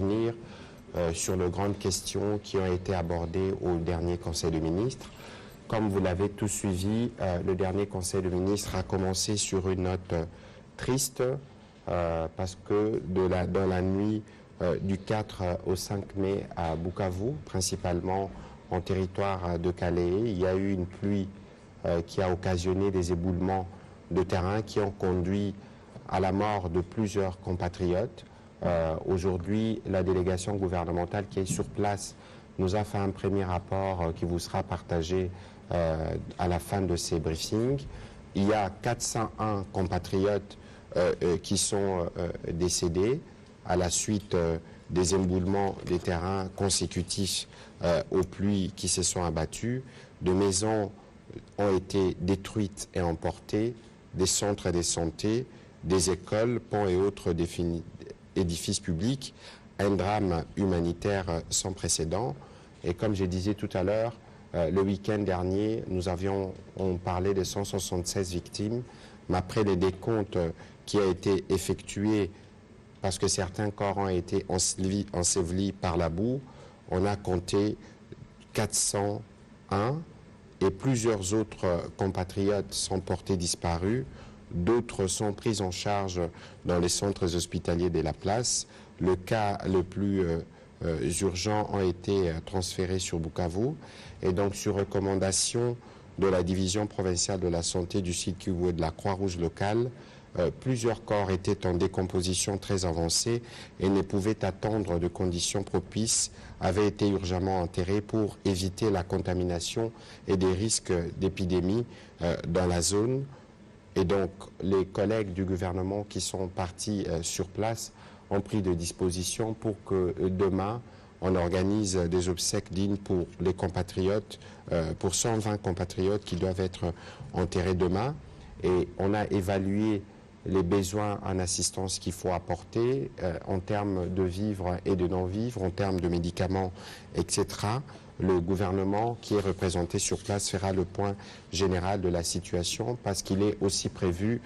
Venir sur les grandes questions qui ont été abordées au dernier Conseil des ministres. Comme vous l'avez tous suivi, le dernier Conseil des ministres a commencé sur une note triste parce que dans la nuit du 4 au 5 mai à Bukavu, principalement en territoire de Calais, il y a eu une pluie qui a occasionné des éboulements de terrain qui ont conduit à la mort de plusieurs compatriotes. Aujourd'hui, la délégation gouvernementale qui est sur place nous a fait un premier rapport qui vous sera partagé à la fin de ces briefings. Il y a 401 compatriotes qui sont décédés à la suite des éboulements des terrains consécutifs aux pluies qui se sont abattues. De maisons ont été détruites et emportées, des centres de santé, des écoles, ponts et autres édifices publics, un drame humanitaire sans précédent. Et comme je disais tout à l'heure, le week-end dernier, on parlait de 176 victimes, mais après les décomptes qui a été effectué parce que certains corps ont été ensevelis par la boue, on a compté 401 et plusieurs autres compatriotes sont portés disparus. D'autres sont pris en charge dans les centres hospitaliers de la place. Le cas le plus urgent a été transféré sur Bukavu. Et donc, sur recommandation de la division provinciale de la santé du Sud Kivu et de la Croix-Rouge locale, plusieurs corps étaient en décomposition très avancée et ne pouvaient attendre de conditions propices, avaient été urgemment enterrés pour éviter la contamination et des risques d'épidémie dans la zone. Et donc, les collègues du gouvernement qui sont partis sur place ont pris des dispositions pour que demain, on organise des obsèques dignes pour les compatriotes, pour 120 compatriotes qui doivent être enterrés demain. Et on a évalué les besoins en assistance qu'il faut apporter en termes de vivres et de non-vivres, en termes de médicaments, etc. Le gouvernement qui est représenté sur place fera le point général de la situation parce qu'il est aussi prévu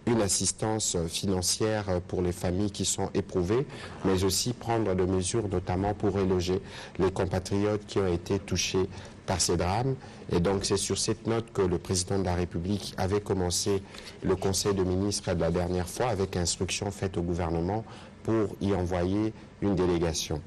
une assistance financière pour les familles qui sont éprouvées, mais aussi prendre des mesures notamment pour reloger les compatriotes qui ont été touchés par ces drames. Et donc c'est sur cette note que le président de la République avait commencé le Conseil des ministres de la dernière fois avec instruction faite au gouvernement pour y envoyer une délégation.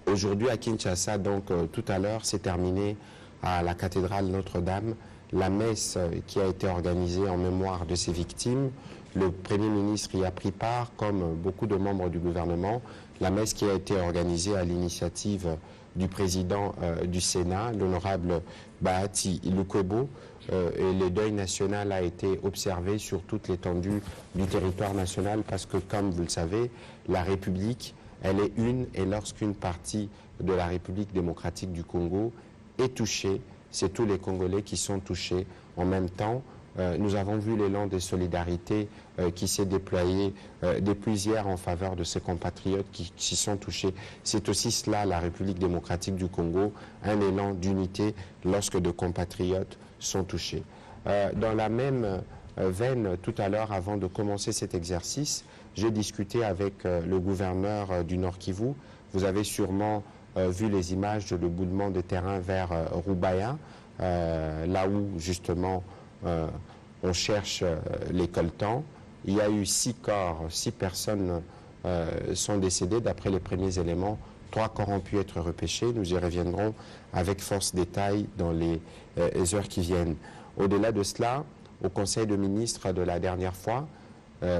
Aujourd'hui à Kinshasa, donc tout à l'heure, s'est terminé à la cathédrale Notre-Dame la messe qui a été organisée en mémoire de ces victimes. Le Premier ministre y a pris part, comme beaucoup de membres du gouvernement. La messe qui a été organisée à l'initiative du président du Sénat, l'honorable Bahati Lukwebo, et le deuil national a été observé sur toute l'étendue du territoire national parce que, comme vous le savez, la République, elle est une, et lorsqu'une partie de la République démocratique du Congo est touchée, c'est tous les Congolais qui sont touchés en même temps. Nous avons vu l'élan de solidarité qui s'est déployé depuis hier en faveur de ces compatriotes qui s'y sont touchés. C'est aussi cela, la République démocratique du Congo, un élan d'unité lorsque de compatriotes sont touchés. Dans la même veine, tout à l'heure, avant de commencer cet exercice, j'ai discuté avec le gouverneur du Nord Kivu. Vous avez sûrement vu les images de l'éboulement de terrain vers Rubaya, là où justement on cherche les coltans. Il y a eu 6 corps, 6 personnes sont décédées d'après les premiers éléments. 3 corps ont pu être repêchés. Nous y reviendrons avec force détail dans les heures qui viennent. Au-delà de cela, au Conseil des ministres de la dernière fois,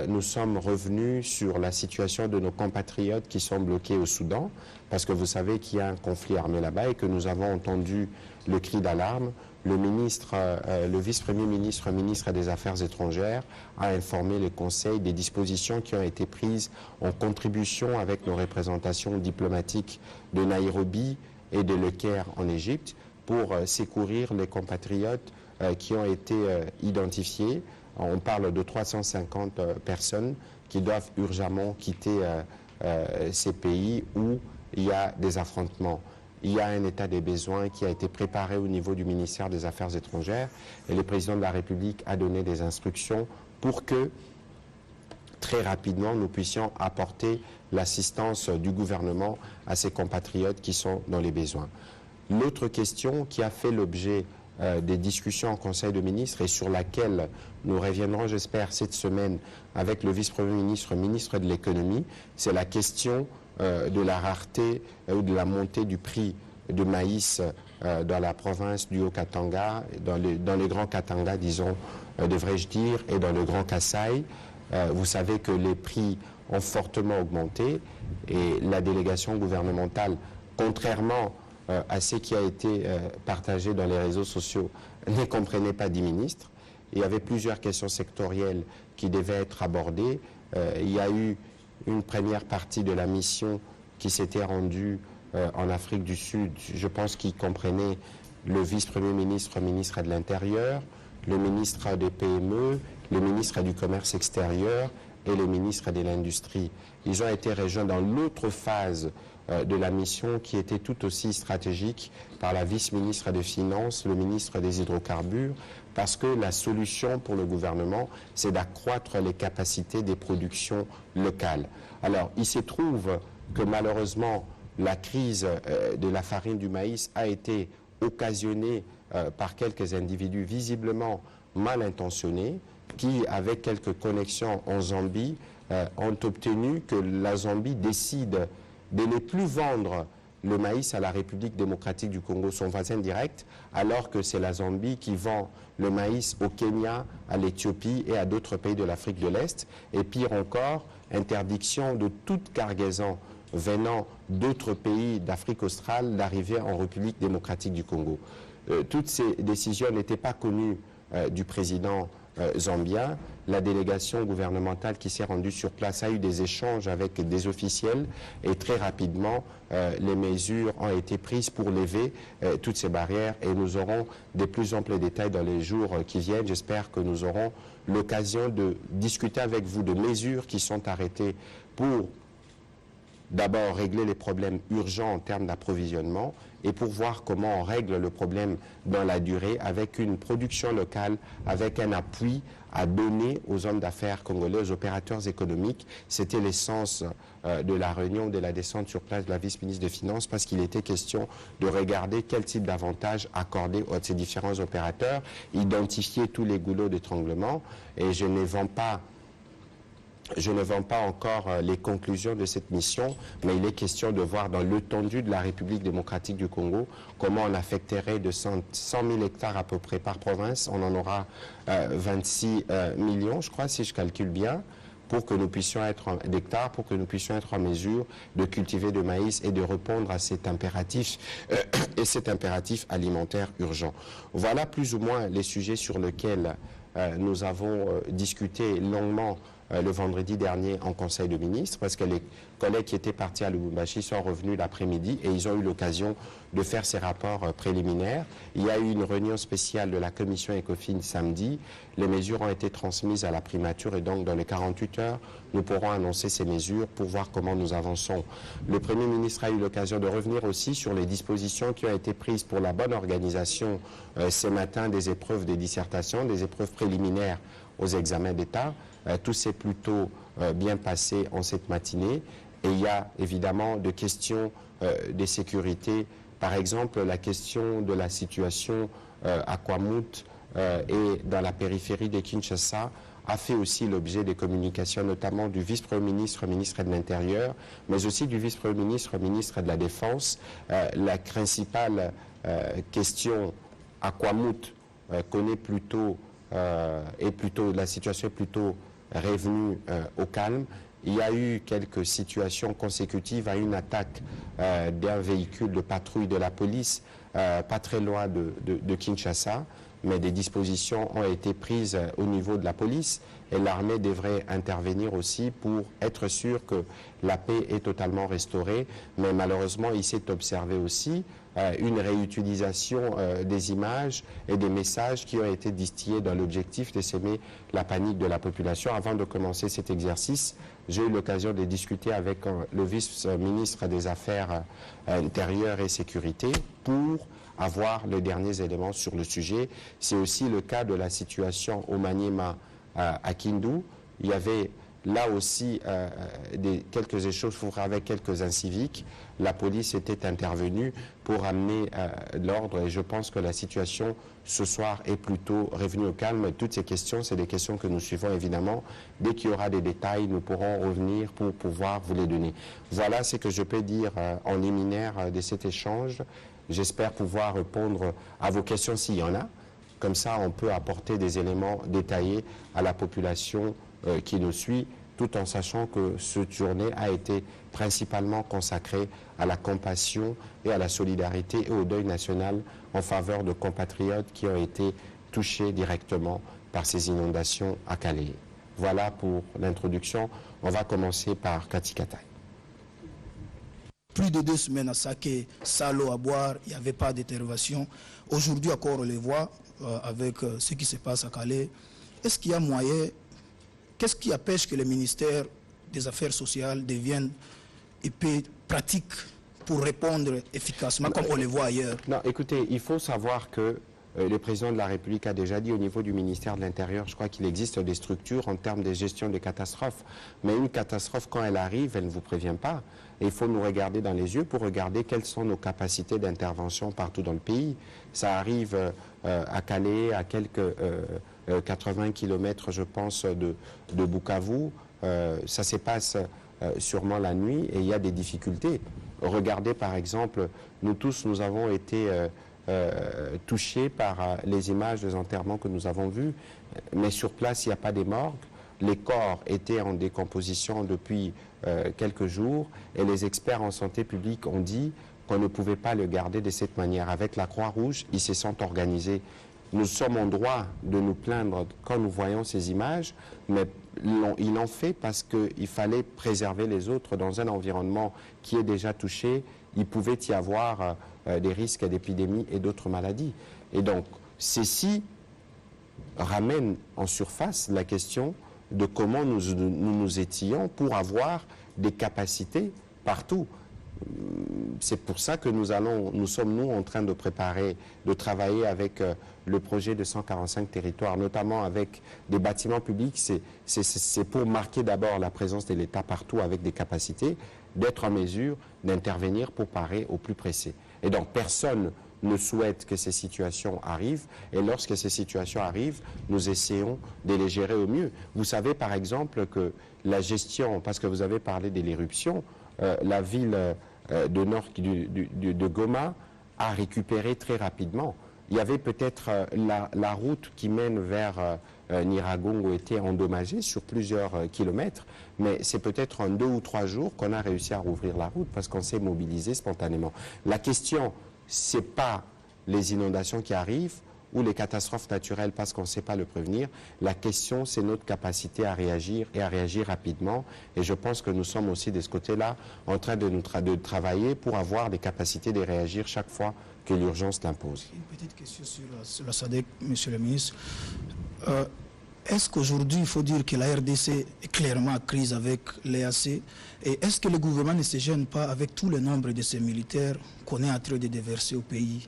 nous sommes revenus sur la situation de nos compatriotes qui sont bloqués au Soudan, parce que vous savez qu'il y a un conflit armé là-bas et que nous avons entendu le cri d'alarme. Le ministre, le vice-premier ministre, ministre des Affaires étrangères, a informé le Conseil des dispositions qui ont été prises en contribution avec nos représentations diplomatiques de Nairobi et de Le Caire en Égypte pour secourir les compatriotes qui ont été identifiés. On parle de 350 personnes qui doivent urgemment quitter ces pays où il y a des affrontements. Il y a un état des besoins qui a été préparé au niveau du ministère des Affaires étrangères et le président de la République a donné des instructions pour que très rapidement, nous puissions apporter l'assistance du gouvernement à ces compatriotes qui sont dans les besoins. L'autre question qui a fait l'objet des discussions en Conseil de ministres et sur laquelle nous reviendrons, j'espère, cette semaine avec le vice-premier ministre, ministre de l'économie, c'est la question de la rareté ou de la montée du prix de maïs dans la province du Haut-Katanga, dans les grands Katanga, disons, devrais-je dire, et dans le Grand Kasaï. Vous savez que les prix ont fortement augmenté et la délégation gouvernementale, contrairement à ce qui a été partagé dans les réseaux sociaux, ne comprenait pas 10 ministres. Il y avait plusieurs questions sectorielles qui devaient être abordées. Il y a eu une première partie de la mission qui s'était rendue en Afrique du Sud, je pense qu'il comprenait le vice-premier ministre, ministre de l'Intérieur, le ministre des PME, le ministre du Commerce extérieur et le ministre de l'Industrie. Ils ont été rejoints dans l'autre phase de la mission qui était tout aussi stratégique par la vice-ministre des Finances, le ministre des Hydrocarbures, parce que la solution pour le gouvernement, c'est d'accroître les capacités des productions locales. Alors, il se trouve que malheureusement, la crise de la farine du maïs a été occasionnée par quelques individus visiblement mal intentionnés qui, avec quelques connexions en Zambie, ont obtenu que la Zambie décide de ne plus vendre le maïs à la République démocratique du Congo, son voisin direct, alors que c'est la Zambie qui vend le maïs au Kenya, à l'Éthiopie et à d'autres pays de l'Afrique de l'Est. Et pire encore, interdiction de toute cargaison venant d'autres pays d'Afrique australe d'arriver en République démocratique du Congo. Toutes ces décisions n'étaient pas connues du président zambien. La délégation gouvernementale qui s'est rendue sur place a eu des échanges avec des officiels et très rapidement, les mesures ont été prises pour lever toutes ces barrières et nous aurons de plus amples détails dans les jours qui viennent. J'espère que nous aurons l'occasion de discuter avec vous de mesures qui sont arrêtées pour d'abord régler les problèmes urgents en termes d'approvisionnement et pour voir comment on règle le problème dans la durée avec une production locale, avec un appui à donner aux hommes d'affaires congolais, aux opérateurs économiques. C'était l'essence de la réunion, de la descente sur place de la vice-ministre des Finances, parce qu'il était question de regarder quel type d'avantages accorder à ces différents opérateurs, identifier tous les goulots d'étranglement. Et je ne vends pas encore les conclusions de cette mission, mais il est question de voir dans l'étendue de la République démocratique du Congo comment on affecterait de 100 000 hectares à peu près par province. On en aura 26 millions, je crois, si je calcule bien, pour que nous puissions être d'hectares, pour que nous puissions être en mesure de cultiver du maïs et de répondre à cet impératif alimentaire urgent. Voilà plus ou moins les sujets sur lesquels nous avons discuté longuement le vendredi dernier en Conseil de ministres, parce que les collègues qui étaient partis à Lubumbashi sont revenus l'après-midi et ils ont eu l'occasion de faire ces rapports préliminaires. Il y a eu une réunion spéciale de la commission ECOFIN samedi. Les mesures ont été transmises à la primature et donc dans les 48 heures, nous pourrons annoncer ces mesures pour voir comment nous avançons. Le Premier ministre a eu l'occasion de revenir aussi sur les dispositions qui ont été prises pour la bonne organisation ce matin des épreuves de dissertation, des épreuves préliminaires aux examens d'État. Tout s'est plutôt bien passé en cette matinée et il y a évidemment des questions de sécurité. Par exemple, la question de la situation à Kwamut et dans la périphérie de Kinshasa a fait aussi l'objet des communications, notamment du vice-premier ministre, ministre de l'Intérieur, mais aussi du vice-premier ministre, ministre de la Défense. La principale question à Kwamut connaît plutôt la situation est plutôt revenue au calme. Il y a eu quelques situations consécutives à une attaque d'un véhicule de patrouille de la police pas très loin de Kinshasa, mais des dispositions ont été prises au niveau de la police et l'armée devrait intervenir aussi pour être sûr que la paix est totalement restaurée. Mais malheureusement, il s'est observé aussi une réutilisation des images et des messages qui ont été distillés dans l'objectif de semer la panique de la population. Avant de commencer cet exercice, j'ai eu l'occasion de discuter avec le vice-ministre des Affaires intérieures et sécurité pour avoir les derniers éléments sur le sujet. C'est aussi le cas de la situation au Maniema à Kindu. Il y avait là aussi, quelques échauffourées avec quelques inciviques, la police était intervenue pour amener l'ordre et je pense que la situation ce soir est plutôt revenue au calme. Toutes ces questions, c'est des questions que nous suivons évidemment. Dès qu'il y aura des détails, nous pourrons revenir pour pouvoir vous les donner. Voilà ce que je peux dire en liminaire de cet échange. J'espère pouvoir répondre à vos questions s'il y en a. Comme ça, on peut apporter des éléments détaillés à la population qui nous suit, tout en sachant que cette journée a été principalement consacrée à la compassion et à la solidarité et au deuil national en faveur de compatriotes qui ont été touchés directement par ces inondations à Calais. Voilà pour l'introduction. On va commencer par Kati Katai. Plus de 2 semaines à Saké, sans l'eau à boire, il n'y avait pas d'intervention. Aujourd'hui encore, on les voit avec ce qui se passe à Calais. Est-ce qu'il y a moyen, qu'est-ce qui empêche que le ministère des Affaires sociales devienne épais, pratique pour répondre efficacement, comme on le voit ailleurs? Non, écoutez, il faut savoir que le président de la République a déjà dit au niveau du ministère de l'Intérieur, je crois qu'il existe des structures en termes de gestion des catastrophes. Mais une catastrophe, quand elle arrive, elle ne vous prévient pas. Et il faut nous regarder dans les yeux pour regarder quelles sont nos capacités d'intervention partout dans le pays. Ça arrive à Calais, à quelques 80 km, je pense, de Bukavu. Ça se passe sûrement la nuit et il y a des difficultés. Regardez par exemple, nous tous, nous avons été touchés par les images des enterrements que nous avons vus, mais sur place, il n'y a pas des morgues. Les corps étaient en décomposition depuis quelques jours et les experts en santé publique ont dit qu'on ne pouvait pas le garder de cette manière. Avec la Croix-Rouge, ils se sont organisés. Nous sommes en droit de nous plaindre quand nous voyons ces images, mais ils l'ont fait parce qu'il fallait préserver les autres dans un environnement qui est déjà touché. Il pouvait y avoir des risques d'épidémie et d'autres maladies. Et donc, ceci ramène en surface la question de comment nous étions pour avoir des capacités partout. C'est pour ça que nous sommes en train de préparer, de travailler avec le projet de 145 territoires, notamment avec des bâtiments publics. C'est pour marquer d'abord la présence de l'État partout avec des capacités, d'être en mesure d'intervenir pour parer au plus pressé. Et donc personne ne souhaite que ces situations arrivent, et lorsque ces situations arrivent, nous essayons de les gérer au mieux. Vous savez par exemple que la gestion, parce que vous avez parlé de l'éruption, la ville de nord de Goma a récupéré très rapidement. Il y avait peut-être la route qui mène vers Nyiragongo était endommagée sur plusieurs kilomètres, mais c'est peut-être en 2 ou 3 jours qu'on a réussi à rouvrir la route parce qu'on s'est mobilisé spontanément. La question, c'est pas les inondations qui arrivent ou les catastrophes naturelles parce qu'on ne sait pas le prévenir. La question, c'est notre capacité à réagir et à réagir rapidement. Et je pense que nous sommes aussi de ce côté-là en train de travailler pour avoir des capacités de réagir chaque fois que l'urgence l'impose. Une petite question sur la SADC, monsieur le ministre. Est-ce qu'aujourd'hui, il faut dire que la RDC est clairement en crise avec l'EAC? Et est-ce que le gouvernement ne se gêne pas avec tout le nombre de ces militaires qu'on est en train de déverser au pays?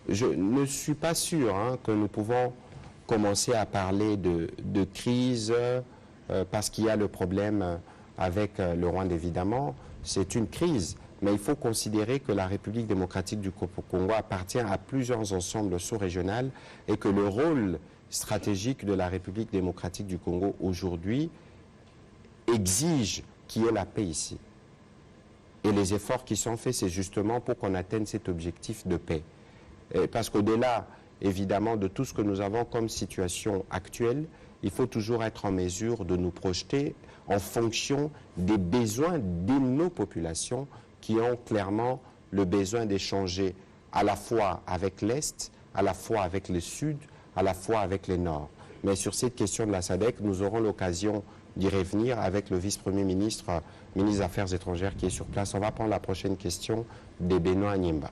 Je ne suis pas sûr que nous pouvons commencer à parler de crise parce qu'il y a le problème avec le Rwanda, évidemment. C'est une crise, mais il faut considérer que la République démocratique du Congo appartient à plusieurs ensembles sous-régionaux et que le rôle stratégique de la République démocratique du Congo aujourd'hui exige qu'il y ait la paix ici. Et les efforts qui sont faits, c'est justement pour qu'on atteigne cet objectif de paix. Parce qu'au-delà, évidemment, de tout ce que nous avons comme situation actuelle, il faut toujours être en mesure de nous projeter en fonction des besoins de nos populations qui ont clairement le besoin d'échanger à la fois avec l'Est, à la fois avec le Sud, à la fois avec le Nord. Mais sur cette question de la SADC, nous aurons l'occasion d'y revenir avec le vice-premier ministre, ministre des Affaires étrangères qui est sur place. On va prendre la prochaine question de Benoît Nyemba.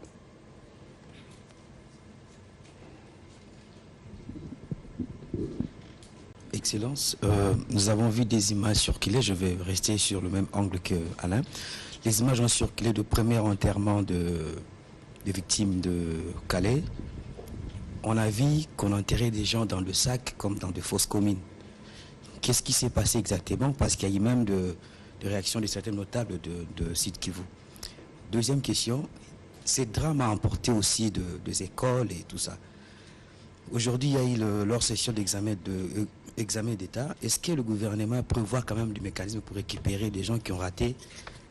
Excellence, nous avons vu des images circuler, je vais rester sur le même angle que Alain. Les images ont circulé de premier enterrement de victimes de Calais. On a vu qu'on enterrait des gens dans le sac comme dans de fausses communes. qu'est-ce qui s'est passé exactement? Parce qu'il y a eu même de réactions de certains notables de Sud Kivu. Deuxième question, ces drames a emporté aussi des écoles et tout ça. Aujourd'hui, il y a eu leur session d'examen d'État. Est-ce que le gouvernement prévoit quand même des mécanismes pour récupérer des gens qui ont raté,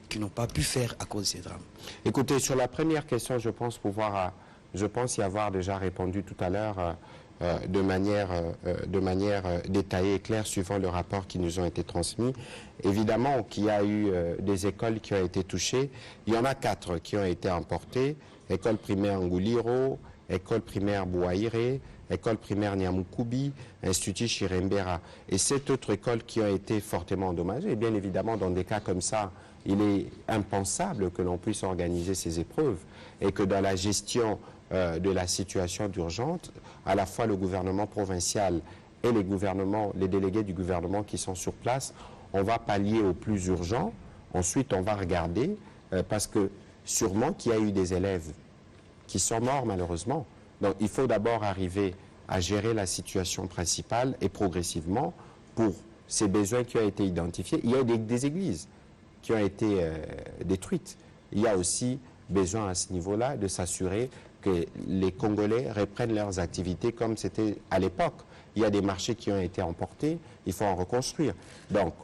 qui n'ont pas pu faire à cause de ces drames? Écoutez, sur la première question, je pense y avoir déjà répondu tout à l'heure de manière détaillée et claire suivant le rapport qui nous ont été transmis. Évidemment qu'il y a eu des écoles qui ont été touchées. Il y en a 4 qui ont été emportées. École primaire Nguliro, école primaire Bouaïré, école primaire Niamoukubi, Institut Chirembera. Et 7 autres écoles qui ont été fortement endommagées. Et bien évidemment, dans des cas comme ça, il est impensable que l'on puisse organiser ces épreuves et que dans la gestion de la situation d'urgence, à la fois le gouvernement provincial et les délégués du gouvernement qui sont sur place, on va pallier au plus urgent. Ensuite, on va regarder, parce que sûrement qu'il y a eu des élèves qui sont morts malheureusement. Donc il faut d'abord arriver à gérer la situation principale et progressivement, pour ces besoins qui ont été identifiés, il y a des églises qui ont été détruites. Il y a aussi besoin à ce niveau-là de s'assurer que les Congolais reprennent leurs activités comme c'était à l'époque. Il y a des marchés qui ont été emportés, il faut en reconstruire. Donc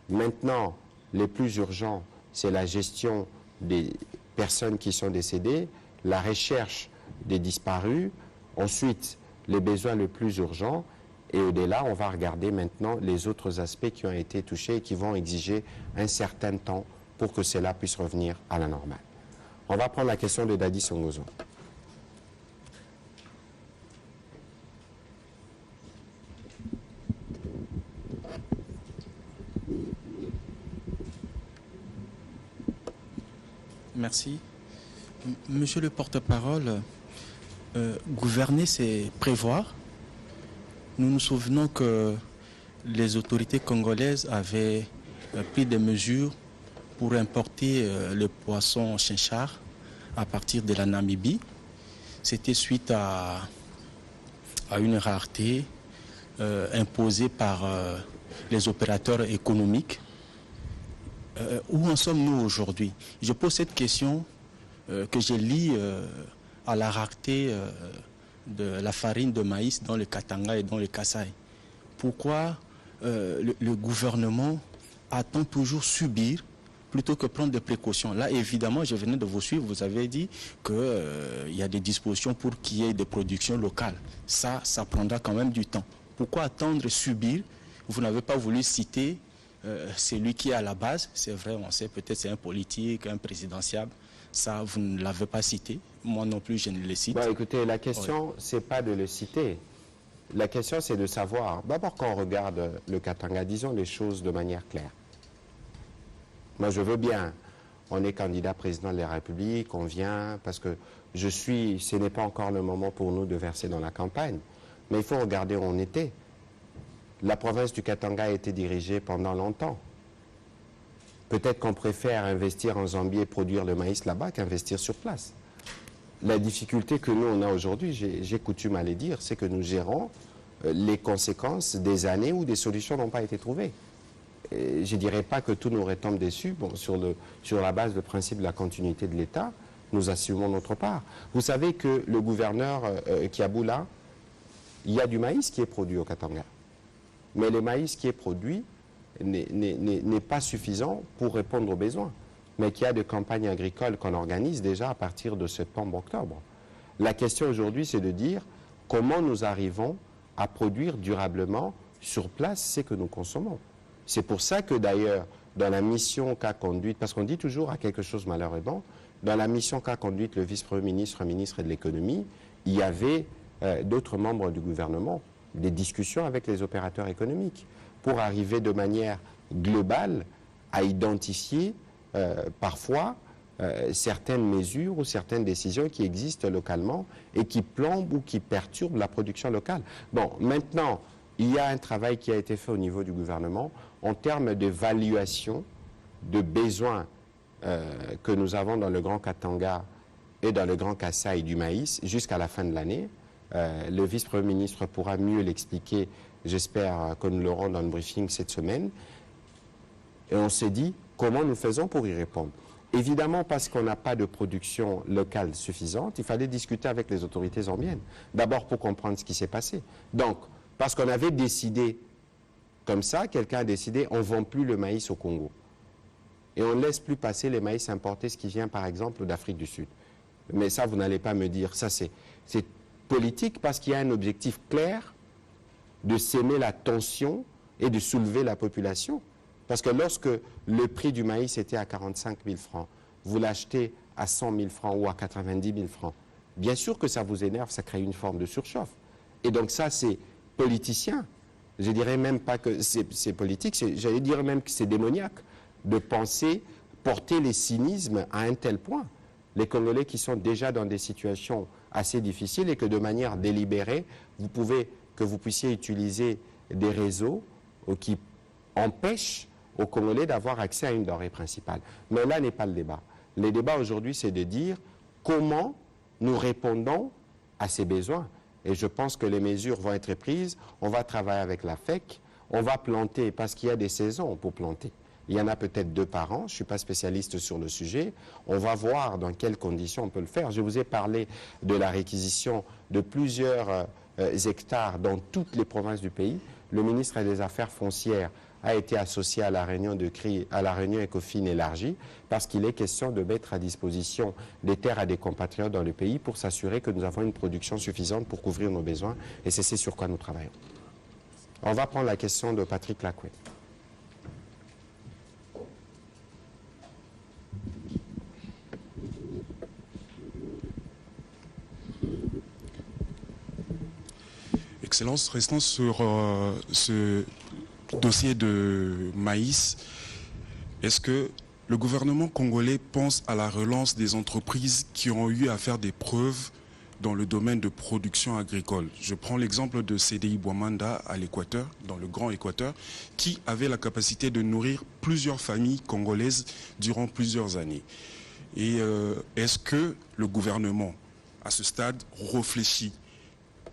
maintenant, les plus urgents, c'est la gestion des personnes qui sont décédées, la recherche des disparus, ensuite les besoins les plus urgents, et au-delà, on va regarder maintenant les autres aspects qui ont été touchés et qui vont exiger un certain temps pour que cela puisse revenir à la normale. On va prendre la question de Dadi Songozo. Merci. Monsieur le porte-parole, gouverner, c'est prévoir. Nous nous souvenons que les autorités congolaises avaient pris des mesures pour importer le poisson chinchard à partir de la Namibie. C'était suite à une rareté imposée par les opérateurs économiques. Où en sommes-nous aujourd'hui? Je pose cette question que j'ai liée à la rareté de la farine de maïs dans le Katanga et dans le Kasaï. Pourquoi le gouvernement attend toujours subir plutôt que prendre des précautions? Là, évidemment, je venais de vous suivre, vous avez dit qu'il y a des dispositions pour qu'il y ait des productions locales. Ça prendra quand même du temps. Pourquoi attendre et subir? Vous n'avez pas voulu citer celui qui est à la base. C'est vrai, on sait, peut-être c'est un politique, un présidentiable. Ça, vous ne l'avez pas cité. Moi non plus, je ne le cite. Bon, écoutez, la question, c'est pas de le citer. La question, c'est de savoir. D'abord, quand on regarde le Katanga, disons les choses de manière claire. Moi, je veux bien. On est candidat président de la République, on vient, parce que ce n'est pas encore le moment pour nous de verser dans la campagne. Mais il faut regarder où on était. La province du Katanga a été dirigée pendant longtemps. Peut-être qu'on préfère investir en Zambie et produire le maïs là-bas qu'investir sur place. La difficulté que nous, on a aujourd'hui, j'ai coutume à le dire, c'est que nous gérons les conséquences des années où des solutions n'ont pas été trouvées. Et je ne dirais pas que tout nous retombe dessus. Bon, sur la base du principe de la continuité de l'État, nous assumons notre part. Vous savez que le gouverneur Kiaboula, il y a du maïs qui est produit au Katanga. Mais le maïs qui est produit n'est pas suffisant pour répondre aux besoins, mais qu'il y a des campagnes agricoles qu'on organise déjà à partir de septembre-octobre. La question aujourd'hui, c'est de dire comment nous arrivons à produire durablement sur place ce que nous consommons. C'est pour ça que d'ailleurs, dans la mission qu'a conduite, parce qu'on dit toujours à quelque chose malheureusement, dans la mission qu'a conduite le vice-premier ministre, ministre de l'économie, il y avait d'autres membres du gouvernement, des discussions avec les opérateurs économiques, pour arriver de manière globale à identifier parfois certaines mesures ou certaines décisions qui existent localement et qui plombent ou qui perturbent la production locale. Bon, maintenant, il y a un travail qui a été fait au niveau du gouvernement en termes d'évaluation de besoins que nous avons dans le Grand Katanga et dans le Grand Kasaï du maïs jusqu'à la fin de l'année. Le vice-premier ministre pourra mieux l'expliquer J'espère que nous l'aurons dans le briefing cette semaine. Et on s'est dit, comment nous faisons pour y répondre? Évidemment, parce qu'on n'a pas de production locale suffisante, il fallait discuter avec les autorités zambiennes. D'abord pour comprendre ce qui s'est passé. Donc, parce qu'on avait décidé, comme ça, quelqu'un a décidé, on ne vend plus le maïs au Congo. Et on ne laisse plus passer les maïs importés, ce qui vient par exemple d'Afrique du Sud. Mais ça, vous n'allez pas me dire, ça c'est politique parce qu'il y a un objectif clair de s'aimer la tension et de soulever la population. Parce que lorsque le prix du maïs était à 45 000 francs, vous l'achetez à 100 000 francs ou à 90 000 francs, bien sûr que ça vous énerve, ça crée une forme de surchauffe. Et donc ça, c'est politicien. Je dirais même pas que c'est politique, j'allais dire même que c'est démoniaque de penser porter les cynismes à un tel point. Les Congolais qui sont déjà dans des situations assez difficiles et que de manière délibérée, vous puissiez utiliser des réseaux qui empêchent aux Congolais d'avoir accès à une denrée principale. Mais là n'est pas le débat. Le débat aujourd'hui, c'est de dire comment nous répondons à ces besoins. Et je pense que les mesures vont être prises. On va travailler avec la FEC. On va planter, parce qu'il y a des saisons pour planter. Il y en a peut-être 2 par an. Je ne suis pas spécialiste sur le sujet. On va voir dans quelles conditions on peut le faire. Je vous ai parlé de la réquisition de plusieurs hectares dans toutes les provinces du pays. Le ministre des Affaires foncières a été associé à la réunion ECOFIN élargie parce qu'il est question de mettre à disposition des terres à des compatriotes dans le pays pour s'assurer que nous avons une production suffisante pour couvrir nos besoins et c'est sur quoi nous travaillons. On va prendre la question de Patrick Lacoué. Excellence, restons sur ce dossier de maïs. Est-ce que le gouvernement congolais pense à la relance des entreprises qui ont eu à faire des preuves dans le domaine de production agricole? Je prends l'exemple de CDI Bouamanda à l'Équateur, dans le Grand Équateur, qui avait la capacité de nourrir plusieurs familles congolaises durant plusieurs années. Et est-ce que le gouvernement, à ce stade, réfléchit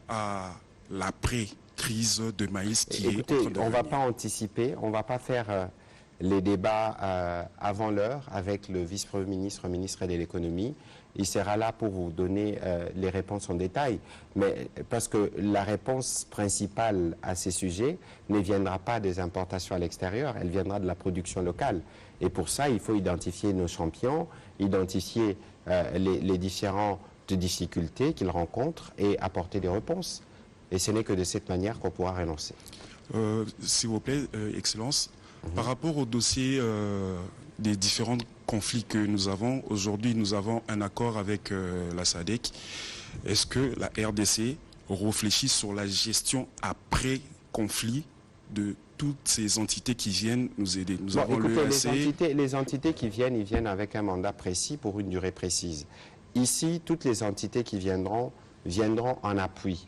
à l'après-crise de maïs qui est en train de on ne va venir? pas anticiper, on ne va pas faire les débats avant l'heure avec le vice-premier ministre, ministre de l'économie. Il sera là pour vous donner les réponses en détail. Mais parce que la réponse principale à ces sujets ne viendra pas des importations à l'extérieur, elle viendra de la production locale. Et pour ça, il faut identifier nos champions, identifier les différentes difficultés qu'ils rencontrent et apporter des réponses. Et ce n'est que de cette manière qu'on pourra renoncer. S'il vous plaît, Excellence, par rapport au dossier des différents conflits que nous avons, aujourd'hui nous avons un accord avec la SADC. Est-ce que la RDC réfléchit sur la gestion après-conflit de toutes ces entités qui viennent nous aider? Nous avons écoutez, les entités qui viennent, ils viennent avec un mandat précis pour une durée précise. Ici, toutes les entités qui viendront en appui.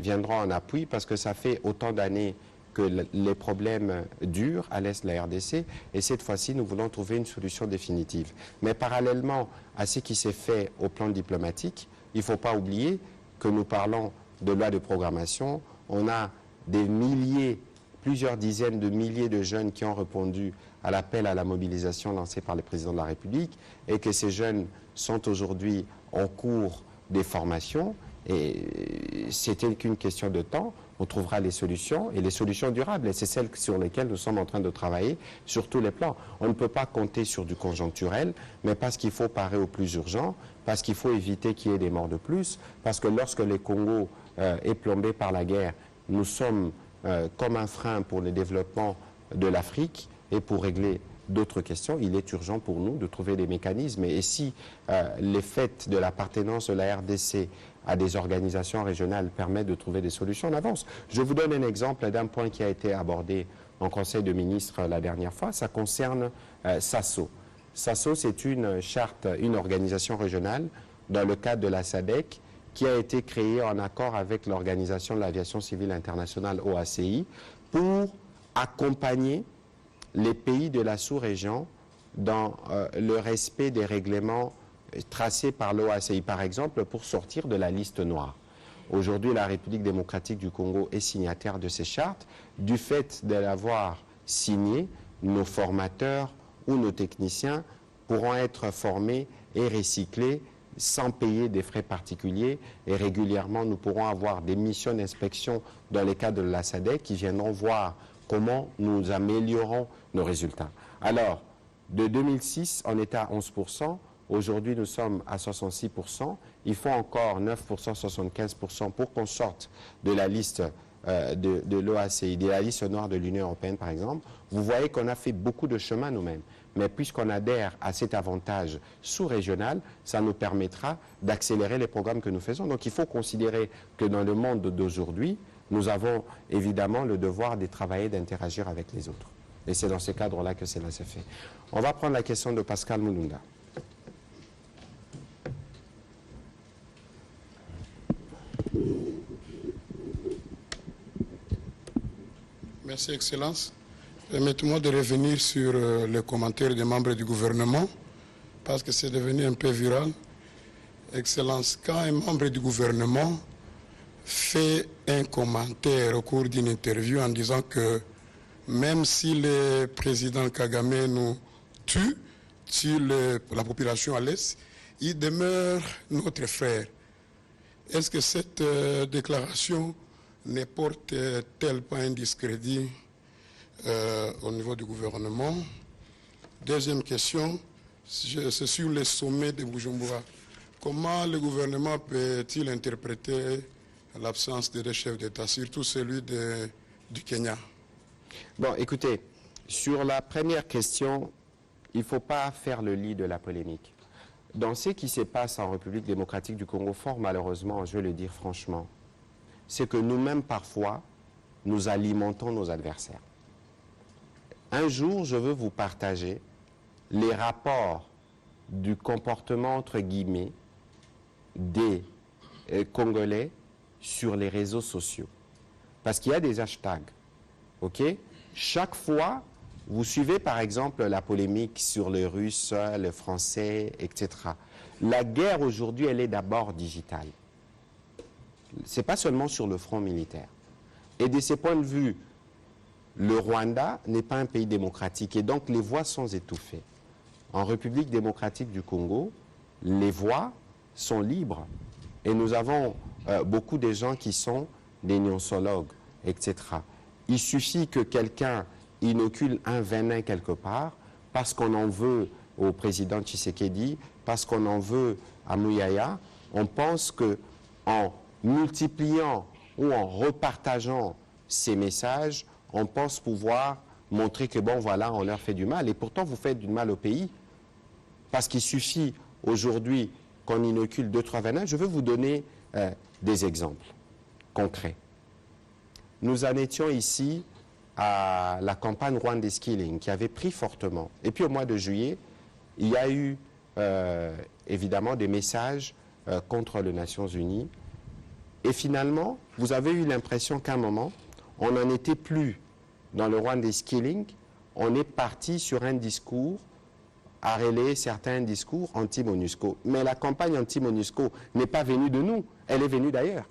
Viendront en appui parce que ça fait autant d'années que les problèmes durent à l'est de la RDC et cette fois-ci, nous voulons trouver une solution définitive. Mais parallèlement à ce qui s'est fait au plan diplomatique, il ne faut pas oublier que nous parlons de loi de programmation. On a des milliers, plusieurs dizaines de milliers de jeunes qui ont répondu à l'appel à la mobilisation lancé par le président de la République et que ces jeunes sont aujourd'hui en cours des formations. Et c'était qu'une question de temps, on trouvera les solutions et les solutions durables. Et c'est celles sur lesquelles nous sommes en train de travailler sur tous les plans. On ne peut pas compter sur du conjoncturel, mais parce qu'il faut parer au plus urgent, parce qu'il faut éviter qu'il y ait des morts de plus, parce que lorsque le Congo est plombé par la guerre, nous sommes comme un frein pour le développement de l'Afrique et pour régler d'autres questions, il est urgent pour nous de trouver des mécanismes. Et si les faits de l'appartenance de la RDC à des organisations régionales permettent de trouver des solutions, on avance. Je vous donne un exemple d'un point qui a été abordé en Conseil de ministres la dernière fois. Ça concerne SASO. SASO, c'est une charte, une organisation régionale dans le cadre de la SADC qui a été créée en accord avec l'Organisation de l'Aviation Civile Internationale, OACI, pour accompagner les pays de la sous-région dans le respect des règlements tracés par l'OACI, par exemple, pour sortir de la liste noire. Aujourd'hui, la République démocratique du Congo est signataire de ces chartes. Du fait de l'avoir signé, nos formateurs ou nos techniciens pourront être formés et recyclés sans payer des frais particuliers. Et régulièrement, nous pourrons avoir des missions d'inspection dans les cadres de la SADC qui viendront voir comment nous améliorons nos résultats. Alors, de 2006, on était à 11%. Aujourd'hui, nous sommes à 66%. Il faut encore 9%, 75% pour qu'on sorte de la liste de l'OACI, de la liste noire de l'Union européenne, par exemple. Vous voyez qu'on a fait beaucoup de chemin nous-mêmes. Mais puisqu'on adhère à cet avantage sous-régional, ça nous permettra d'accélérer les programmes que nous faisons. Donc il faut considérer que dans le monde d'aujourd'hui, nous avons évidemment le devoir de travailler, d'interagir avec les autres. Et c'est dans ce cadre-là que cela se fait. On va prendre la question de Pascal Mulunda. Merci, Excellence. Permettez-moi de revenir sur les commentaires des membres du gouvernement, parce que c'est devenu un peu viral. Excellence, quand un membre du gouvernement fait un commentaire au cours d'une interview en disant que même si le président Kagame nous tue la population à l'Est, il demeure notre frère. Est-ce que cette déclaration ne porte-t-elle pas un discrédit au niveau du gouvernement? Deuxième question, c'est sur le sommet de Bujumbura. Comment le gouvernement peut-il interpréter l'absence des deux chefs d'État, surtout celui du Kenya? Bon, écoutez, sur la première question, il ne faut pas faire le lit de la polémique. Dans ce qui se passe en République démocratique du Congo, fort malheureusement, je vais le dire franchement, c'est que nous-mêmes, parfois, nous alimentons nos adversaires. Un jour, je veux vous partager les rapports du comportement, entre guillemets, des Congolais sur les réseaux sociaux. Parce qu'il y a des hashtags, ok? Chaque fois, vous suivez par exemple la polémique sur le russe, le français, etc. La guerre aujourd'hui, elle est d'abord digitale. Ce n'est pas seulement sur le front militaire. Et de ce point de vue, le Rwanda n'est pas un pays démocratique et donc les voix sont étouffées. En République démocratique du Congo, les voix sont libres. Et nous avons beaucoup de gens qui sont des nonsologues, etc. Il suffit que quelqu'un inocule un venin quelque part parce qu'on en veut au président Tshisekedi, parce qu'on en veut à Mouyaya. On pense qu'en multipliant ou en repartageant ces messages, on pense pouvoir montrer que bon voilà, on leur fait du mal. Et pourtant vous faites du mal au pays. Parce qu'il suffit aujourd'hui qu'on inocule 2-3 venins. Je veux vous donner des exemples concrets. Nous en étions ici à la campagne Rwanda Skilling qui avait pris fortement. Et puis au mois de juillet, il y a eu évidemment des messages contre les Nations Unies. Et finalement, vous avez eu l'impression qu'à un moment, on n'en était plus dans le Rwanda Skilling. On est parti sur un discours à relayer certains discours anti-MONUSCO. Mais la campagne anti-MONUSCO n'est pas venue de nous, elle est venue d'ailleurs.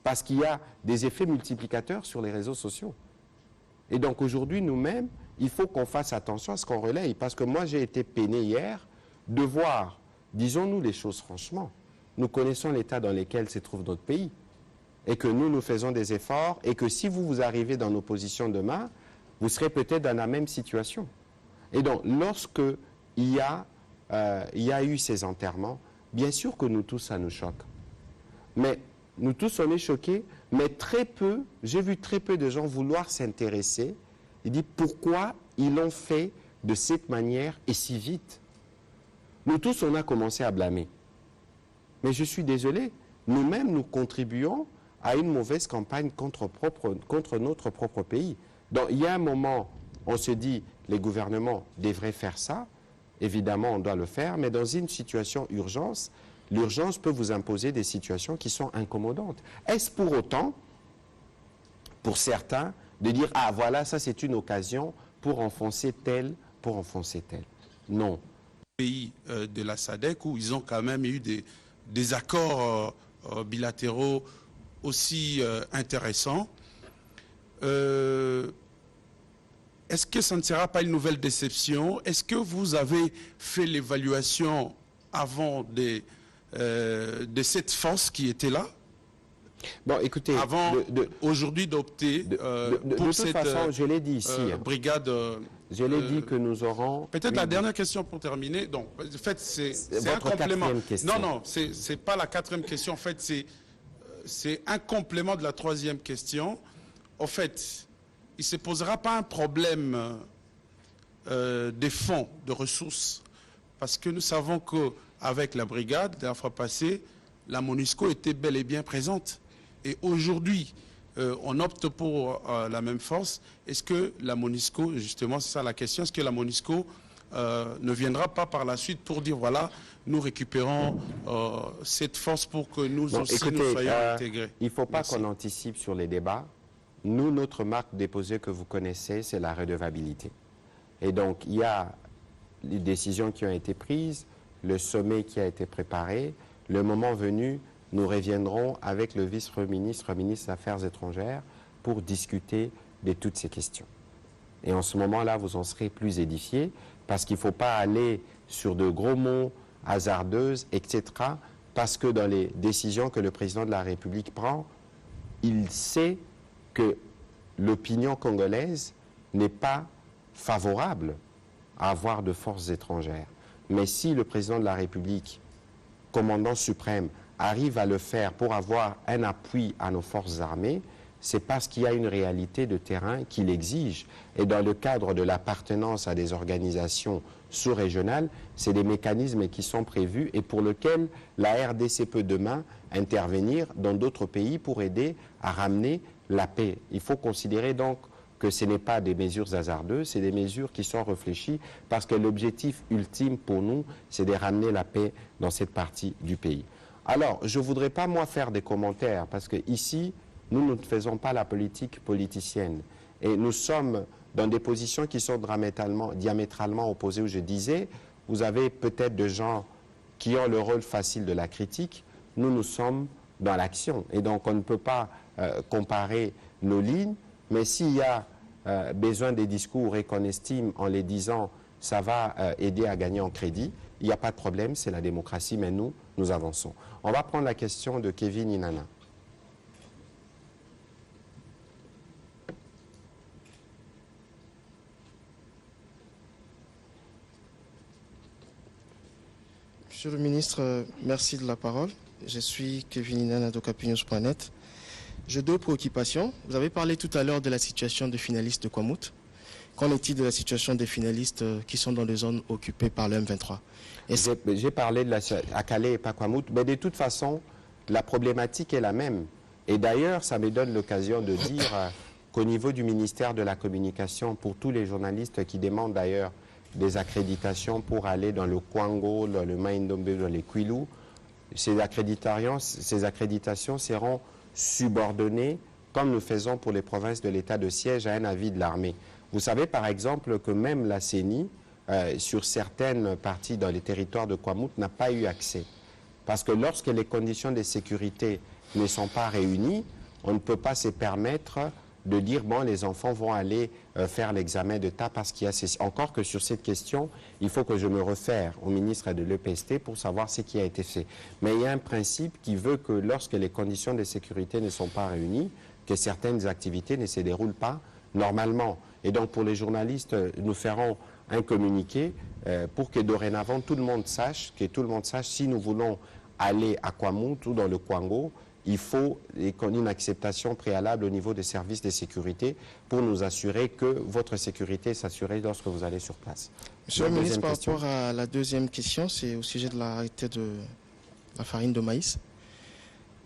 Parce qu'il y a des effets multiplicateurs sur les réseaux sociaux. Et donc aujourd'hui, nous-mêmes, il faut qu'on fasse attention à ce qu'on relaye. Parce que moi, j'ai été peiné hier de voir, disons-nous les choses franchement, nous connaissons l'état dans lequel se trouve notre pays. Et que nous faisons des efforts et que si vous arrivez dans nos positions demain, vous serez peut-être dans la même situation. Et donc, lorsque il y a eu ces enterrements, bien sûr que nous tous, ça nous choque. Mais nous tous, on est choqués, mais très peu, j'ai vu très peu de gens vouloir s'intéresser. Il dit pourquoi ils l'ont fait de cette manière et si vite. Nous tous, on a commencé à blâmer. Mais je suis désolé, nous-mêmes, nous contribuons à une mauvaise campagne contre notre propre pays. Donc, il y a un moment, on se dit, les gouvernements devraient faire ça. Évidemment, on doit le faire, mais dans une situation urgence, l'urgence peut vous imposer des situations qui sont incommodantes. Est-ce pour autant, pour certains, de dire « Ah, voilà, ça c'est une occasion pour enfoncer tel, pour enfoncer tel ». Non. Pays de la SADC où ils ont quand même eu des accords bilatéraux aussi intéressants. Est-ce que ça ne sera pas une nouvelle déception? Est-ce que vous avez fait l'évaluation avant de cette force qui était là? Bon, écoutez, avant aujourd'hui d'opter pour cette façon, je l'ai dit ici, brigade. Je l'ai dit que nous aurons... Peut-être la dernière question pour terminer. Donc, en fait, c'est un complément. Non, non, c'est pas la quatrième question. En fait, c'est un complément de la troisième question. En fait, il ne se posera pas un problème des fonds, de ressources, parce que nous savons qu'avec la brigade, la fois passée, la MONUSCO était bel et bien présente. Et aujourd'hui, on opte pour la même force. Est-ce que la MONUSCO, justement, c'est ça la question, est-ce que la MONUSCO ne viendra pas par la suite pour dire, voilà, nous récupérons cette force pour que nous aussi nous soyons intégrés? Il ne faut pas qu'on anticipe sur les débats. Nous, notre marque déposée que vous connaissez, c'est la redevabilité. Et donc, il y a les décisions qui ont été prises, le sommet qui a été préparé. Le moment venu, nous reviendrons avec le vice-ministre, ministre des Affaires étrangères, pour discuter de toutes ces questions. Et en ce moment-là, vous en serez plus édifiés, parce qu'il ne faut pas aller sur de gros mots hasardeuses, etc., parce que dans les décisions que le président de la République prend, il sait que l'opinion congolaise n'est pas favorable à avoir de forces étrangères. Mais si le président de la République, commandant suprême, arrive à le faire pour avoir un appui à nos forces armées, c'est parce qu'il y a une réalité de terrain qui l'exige. Et dans le cadre de l'appartenance à des organisations sous-régionales, c'est des mécanismes qui sont prévus et pour lesquels la RDC peut demain intervenir dans d'autres pays pour aider à ramener la paix. Il faut considérer donc que ce n'est pas des mesures hasardeuses, c'est des mesures qui sont réfléchies parce que l'objectif ultime pour nous, c'est de ramener la paix dans cette partie du pays. Alors, je ne voudrais pas, moi, faire des commentaires, parce qu'ici, nous ne faisons pas la politique politicienne. Et nous sommes dans des positions qui sont diamétralement opposées, où je disais, vous avez peut-être des gens qui ont le rôle facile de la critique, nous sommes dans l'action. Et donc, on ne peut pas comparer nos lignes, mais s'il y a besoin des discours et qu'on estime, en les disant, ça va aider à gagner en crédit, il n'y a pas de problème, c'est la démocratie, mais nous avançons. On va prendre la question de Kevin Inana. Monsieur le ministre, merci de la parole. Je suis Kevin Inana d'Ocapinews.net. J'ai deux préoccupations. Vous avez parlé tout à l'heure de la situation des finalistes de Kwamouth. Qu'en est-il de la situation des finalistes qui sont dans les zones occupées par le M23? J'ai parlé de à Calais et pas Kwamouth, mais de toute façon, la problématique est la même. Et d'ailleurs, ça me donne l'occasion de dire qu'au niveau du ministère de la Communication, pour tous les journalistes qui demandent d'ailleurs des accréditations pour aller dans le Kwango, dans le Maïndombe, dans les Kwilu, ces accréditations seront subordonnées, comme nous faisons pour les provinces de l'état de siège, à un avis de l'armée. Vous savez par exemple que même la CENI, sur certaines parties dans les territoires de Kwamouth, n'a pas eu accès. Parce que lorsque les conditions de sécurité ne sont pas réunies, on ne peut pas se permettre de dire, bon, les enfants vont aller faire l'examen d'État parce qu'il y a... Encore que sur cette question, il faut que je me réfère au ministre de l'EPST pour savoir ce qui a été fait. Mais il y a un principe qui veut que lorsque les conditions de sécurité ne sont pas réunies, que certaines activités ne se déroulent pas normalement. Et donc pour les journalistes, nous ferons un communiqué pour que dorénavant tout le monde sache, si nous voulons aller à Kwamouth ou dans le Kwango, il faut une acceptation préalable au niveau des services de sécurité pour nous assurer que votre sécurité est assurée lorsque vous allez sur place. Monsieur le ministre, par rapport à la deuxième question, c'est au sujet de l'arrêté de la farine de maïs.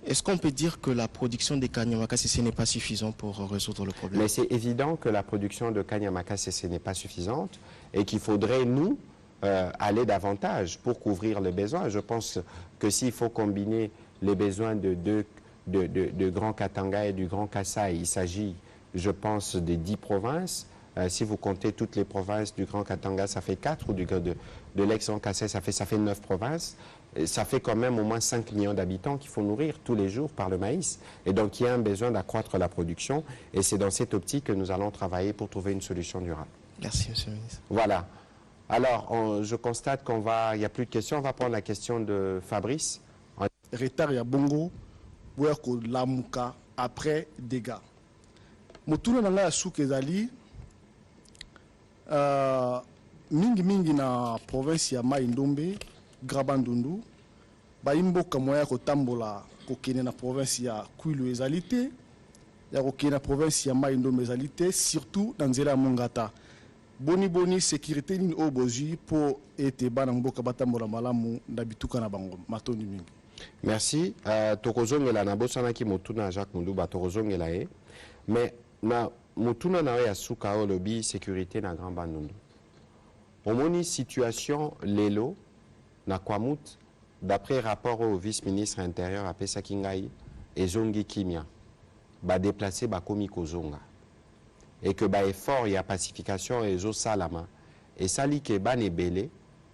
Est-ce qu'on peut dire que la production des Kanyamaka-CC n'est pas suffisante pour résoudre le problème? Mais c'est évident que la production de Kanyamaka-CC n'est pas suffisante et qu'il faudrait, nous, aller davantage pour couvrir les besoins. Je pense que s'il faut combiner les besoins de Grand Katanga et du Grand Kassai, il s'agit, je pense, des 10 provinces. Si vous comptez toutes les provinces du Grand Katanga, ça fait 4, ou de l'ex-Grand Kassai, ça fait 9 provinces. ça fait quand même au moins 5 millions d'habitants qu'il faut nourrir tous les jours par le maïs. Et donc il y a un besoin d'accroître la production. Et c'est dans cette optique que nous allons travailler pour trouver une solution durable. Merci, monsieur le ministre. Voilà. Alors, je constate qu'il n'y a plus de questions. On va prendre la question de Fabrice. Retard ya bongo, ko lamuka après dégâts. Motuna nanga ya souk ezali mingi na province ya Mai Ndombe, Grabandundu, baimboka moya kotambola kokene na province ya Kwilu ezali te, ya kokene na province ya Mai Ndombe ezali te, surtout na nzela ya Mongata. Boni sécurité nini obozi po ete bana mboka batambola malamu na bituka na bango matondi mingi. Merci. Tokozongela na bosanaki motuna Jacques Munduba tokozongela e. Mais na motuna na ya suka o lobby sécurité na Grand Bandundu. Omoni situation lelo na Kwamut d'après rapport au vice-ministre intérieur à Pesakingai et Zongi Kimia ba déplacer ba komi kozonga. Et que ba effort ya pacification et zo salama et sali ke ba nebele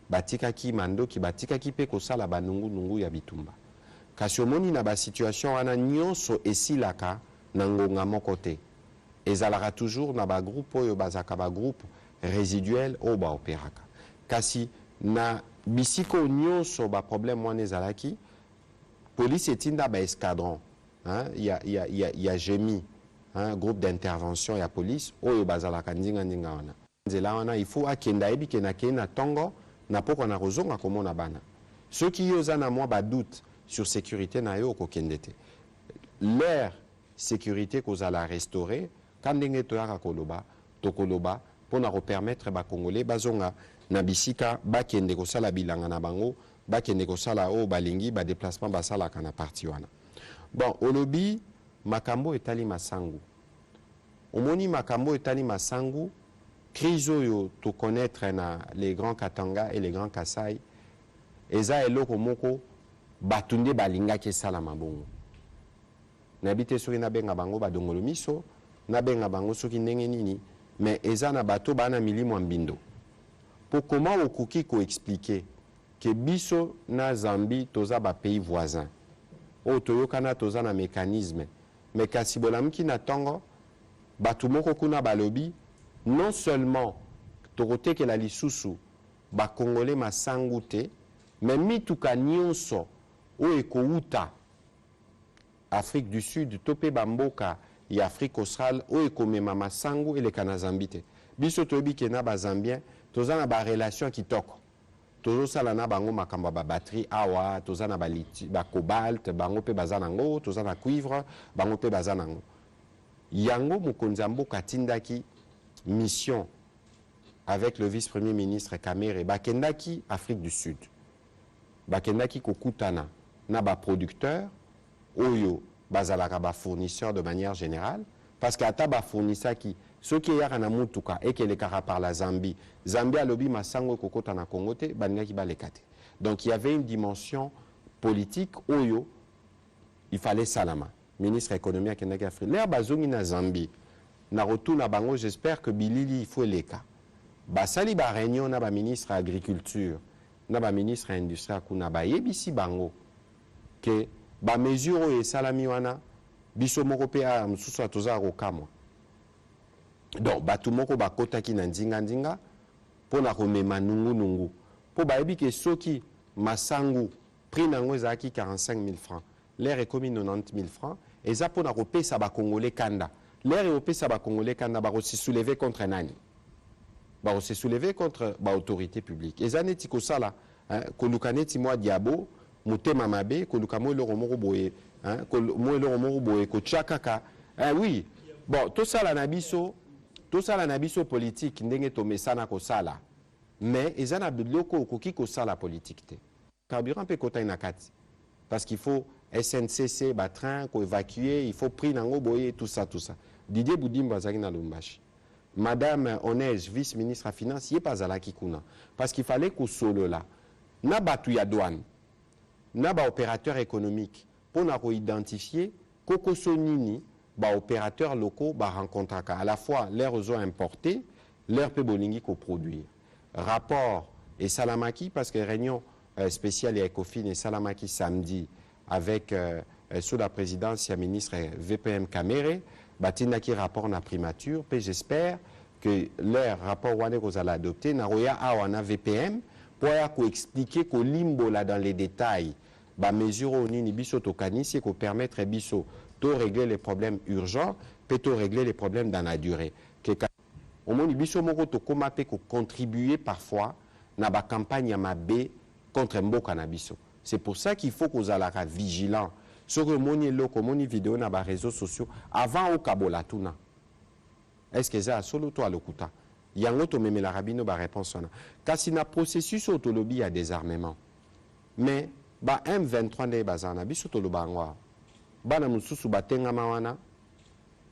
batika ki mando ki batika ki pe ko sala ba nungu ya bitumba kasi omoni na ba situation wana nyonso esilaka na ngonga moko te ezalaka toujours na ba groupe oyo bazaka ba groupe résiduel o ba operaka kasi na bisiko nyonso ba problème wana ezalaki police etinda ba escadron ya GEMI un groupe d'intervention ya police oyo bazalaka ndinga wana nzela wana il faut akenda ebi kena tongo na poko na rozonga komona bana ceux qui yoza na moi ba doute sur sécurité na yo kokende te leur sécurité kozala restaurer quand ndenge toyaka koloba tokoloba pona repermettre ba congolais bazonga na bisika bakende kosala bilanga na bango bakende kosala o balingi ba déplacement basala kana parti wana bon olobi makambo etali masangu omoni makambo etali masangu crise oyo to connaître na les grands Katanga et les grands Kasai eza eloko moko batunde balinga ke sala mabongo nabite soki na benga bango badongolo miso na benga bango soki ndenge nini mais eza na bato bana milimo mbindo pour comment okoki ko expliquer que biso na Zambie toza ba pays voisins o toyokana toza na mécanisme mais kasi bolamki na tongo batu moko kuna balobi non seulement torote ke la lisusu ba congolais masangu te mais mituka nyonso o ekouta Afrique du Sud tope bamboka ya Afrique australe o ekomema masangu eleka na Zambie te biso toyebi ke na ba Zambien toza na ba relation kitoko tozo sala na bango makambo ba batterie awa toza na ba cobalt bango pe baza nango toza na cuivre bango pe baza nango yango mokonzi ya mboka atindaki mission avec le vice-premier ministre Kamere bakendaki Afrique du Sud bakendaki kokutana na ba producteur oyo bazalaka ba fournisseur de manière générale parce que ata ba fournisseur qui ceux qui yaka na mutuka et que les cara par la Zambie a lobby masango kokota na Congo te banaki balekate donc il y avait une dimension politique oyo il fallait salama ministre économie akendaki Afrique l'air bazongi na Zambie na retour na bango j'espère que bilili il faut leka basali ba réunion na ba ministre agriculture na ba ministre industrie kuna ba yebisi bango que ba mesure oyo salami wana biso moko pe a msusu atoza kokamwa donc batu moko bakotaki na ndinga pona komema nungu po bayebi ke soki masangu prix nango ezalaki 45 000 francs l'air ekomi 90 000 francs eza pona kopesa bakongolais kanda l'air eopesa bakongolais kanda bakosi soulever contre nani bakosi soulever contre baautorité publique eza neti kosala koluka neti mwa diabo motema mabe koluka mo eloko moko boye kotia kaka oui bon tosala na biso politique ndenge tomesana kosala mais eza na biloko okoki kosala politique te carburant pe kota ina kati parce qu'il faut SNCC train ko évacuer il faut prix nango boye tout ça Didier Boudimba azaki na Lumbashi madame Onege vice-ministre à finance yé pas alaki kuna parce qu'il fallait ko solo là na batu ya douane na ba opérateur économique pour na ko identifier koko sonini ba opérateurs locaux ba rencontraka à la fois leurs eaux importés leur pe bolingi ko produire rapport et salamaki parce que réunion spéciale et ECOFIN et Salamaki samedi avec sous la présidence du ministre VPM Kamere, Batinaki rapport na primature, puis j'espère que leur rapport wane kozala adopté na roya awana VPM pour expliquer que limbo là dans les détails ba mesure au nini biso to kanisi ko permettre biso de régler les problèmes urgents, peut régler les problèmes dans la durée. Au moins biso moko to koma pe ko contribuer parfois na ba campagne ya mabe contre mboka na biso. C'est pour ça qu'il faut qu'on soit vigilant sur le moni loko moni vidéo na ba réseaux sociaux avant au kabola tuna. Est-ce que ça solo toi le kuta? Yango to meme la rabino ba réponse na. Kasi na processus autolobie à désarmement. Mais ba M23 ne bazana biso to lobangwa. Bana mususu batenga mawana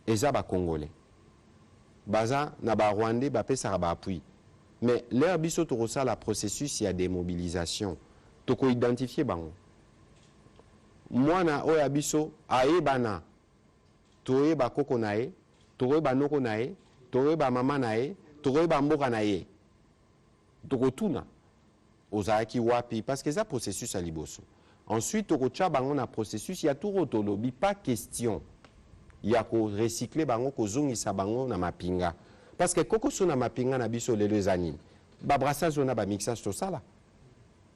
eza ba congolais. Baza na ba rwandais ba pesa ba appui. Mais leur biso to ça la processus il y a des mobilisations. To ko identifier bango. Mwana oya biso aebana toye ba koko nae, toye ba noko nae, toye ba mama nae, toye ba mboka nae. Toko tuna ozaki wapi parce que ça processus à liboso. Ensuite toko tcha bango na processus il y a tout autolobie pas question. Il y a ko recycler bango ko zongisa bango na mapinga. Parce que koko so na mapinga na biso les deux années. Ba brassage na ba mixage to sala.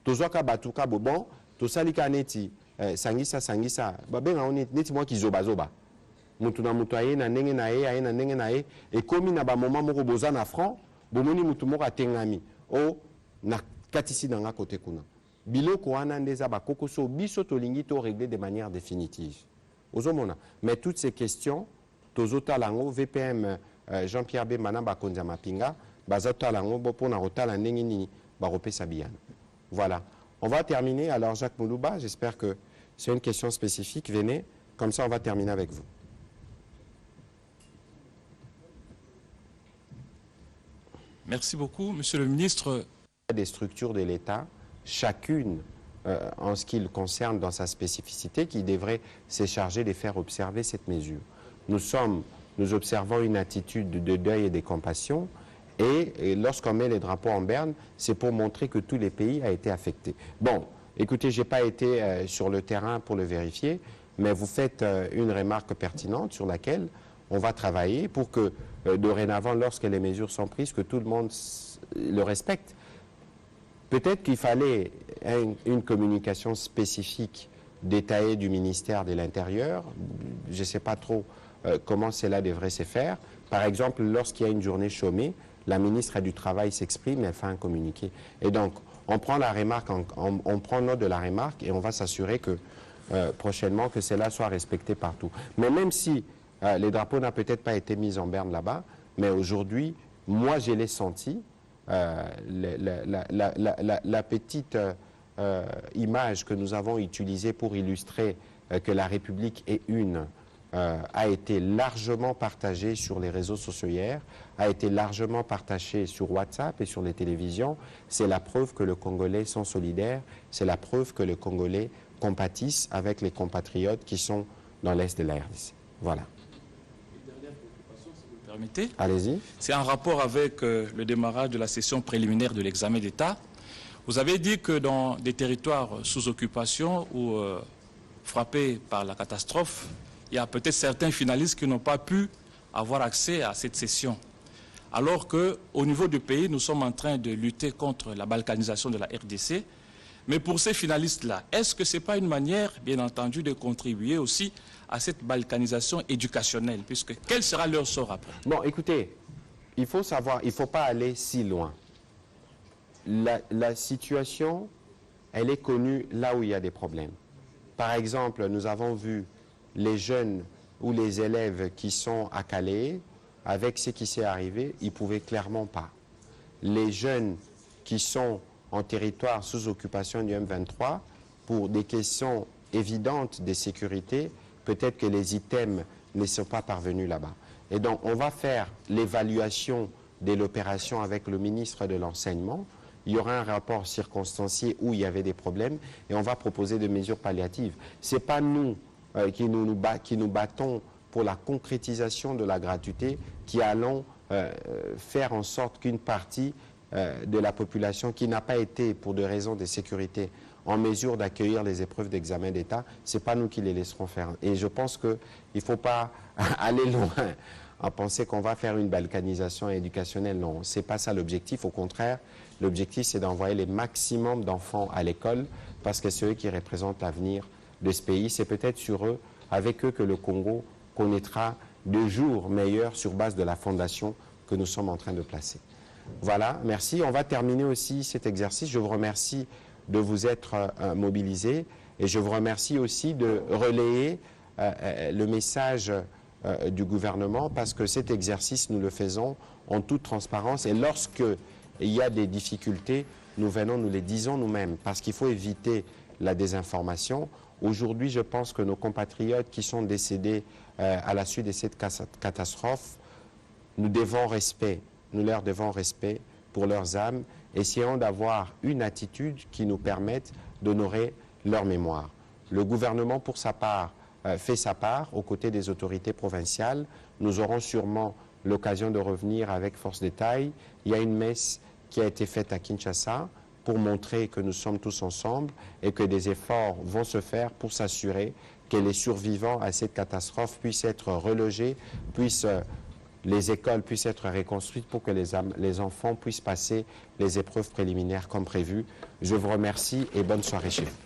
Tozoka batuka bon, to salika neti sangisa babenga on neti moi ki zoba zoba. Mutu na mutu aye na ndenge na ye, aye na ndenge na ye et komi na ba moment moko boza na franc, bomoni mutu moko atengami. O na katisi na nga côté kuna. Biloko wana ndeza ba kokoso biso to lingi to régler de manière définitive. Ozomona. Mais toutes ces questions tozota lango VPM Jean-Pierre Bemana bakonza mapinga bazota lango pour na rotala ndenge nini ba repesa biyana. Voilà. On va terminer. Alors, Jacques Moulouba, j'espère que c'est une question spécifique. Venez. Comme ça, on va terminer avec vous. Merci beaucoup, Monsieur le ministre. Des structures de l'État, chacune, en ce qui le concerne dans sa spécificité, qui devrait se charger de faire observer cette mesure. Nous observons une attitude de deuil et de compassion. Et lorsqu'on met les drapeaux en berne, c'est pour montrer que tous les pays ont été affectés. Bon, écoutez, je n'ai pas été sur le terrain pour le vérifier, mais vous faites une remarque pertinente sur laquelle on va travailler pour que, dorénavant, lorsque les mesures sont prises, que tout le monde le respecte. Peut-être qu'il fallait une communication spécifique détaillée du ministère de l'Intérieur. Je ne sais pas trop comment cela devrait se faire. Par exemple, lorsqu'il y a une journée chômée, la ministre du Travail s'exprime et elle fait un communiqué. Et donc, on prend la remarque, on prend note de la remarque et on va s'assurer que prochainement que cela soit respecté partout. Mais même si les drapeaux n'ont peut-être pas été mis en berne là-bas, mais aujourd'hui, moi je l'ai senti, la petite image que nous avons utilisée pour illustrer que la République est une, a été largement partagée sur les réseaux sociaux hier, a été largement partagée sur WhatsApp et sur les télévisions. C'est la preuve que les Congolais sont solidaires, c'est la preuve que les Congolais compatissent avec les compatriotes qui sont dans l'Est de la RDC. Voilà. Permettez. Allez-y. C'est en rapport avec le démarrage de la session préliminaire de l'examen d'État. Vous avez dit que dans des territoires sous occupation ou frappés par la catastrophe, il y a peut-être certains finalistes qui n'ont pas pu avoir accès à cette session. Alors qu'au niveau du pays, nous sommes en train de lutter contre la balkanisation de la RDC. Mais pour ces finalistes-là, est-ce que ce n'est pas une manière, bien entendu, de contribuer aussi à cette balkanisation éducationnelle, puisque quel sera leur sort après? Bon, écoutez, il faut savoir, il ne faut pas aller si loin. La situation, elle est connue là où il y a des problèmes. Par exemple, nous avons vu les jeunes ou les élèves qui sont à Calais, avec ce qui s'est arrivé, ils ne pouvaient clairement pas. Les jeunes qui sont en territoire sous occupation du M23, pour des questions évidentes de sécurité, peut-être que les items ne sont pas parvenus là-bas. Et donc, on va faire l'évaluation de l'opération avec le ministre de l'Enseignement. Il y aura un rapport circonstancié où il y avait des problèmes et on va proposer des mesures palliatives. Ce n'est pas nous qui nous battons pour la concrétisation de la gratuité qui allons faire en sorte qu'une partie de la population qui n'a pas été, pour des raisons de sécurité, en mesure d'accueillir les épreuves d'examen d'État, ce n'est pas nous qui les laisserons faire. Et je pense qu'il ne faut pas aller loin à penser qu'on va faire une balkanisation éducationnelle. Non, ce n'est pas ça l'objectif. Au contraire, l'objectif, c'est d'envoyer les maximum d'enfants à l'école parce que c'est eux qui représentent l'avenir de ce pays. C'est peut-être sur eux, avec eux, que le Congo connaîtra de jours meilleurs sur base de la fondation que nous sommes en train de placer. Voilà, merci. On va terminer aussi cet exercice. Je vous remercie de vous être mobilisés et je vous remercie aussi de relayer le message du gouvernement parce que cet exercice, nous le faisons en toute transparence et lorsque il y a des difficultés, nous venons, nous les disons nous-mêmes parce qu'il faut éviter la désinformation. Aujourd'hui, je pense que nos compatriotes qui sont décédés à la suite de cette catastrophe, nous leur devons respect pour leurs âmes, essayons d'avoir une attitude qui nous permette d'honorer leur mémoire. Le gouvernement, pour sa part, fait sa part aux côtés des autorités provinciales. Nous aurons sûrement l'occasion de revenir avec force détail. Il y a une messe qui a été faite à Kinshasa pour montrer que nous sommes tous ensemble et que des efforts vont se faire pour s'assurer que les survivants à cette catastrophe puissent être relogés, les écoles puissent être reconstruites pour que les enfants puissent passer les épreuves préliminaires comme prévu. Je vous remercie et bonne soirée chez vous.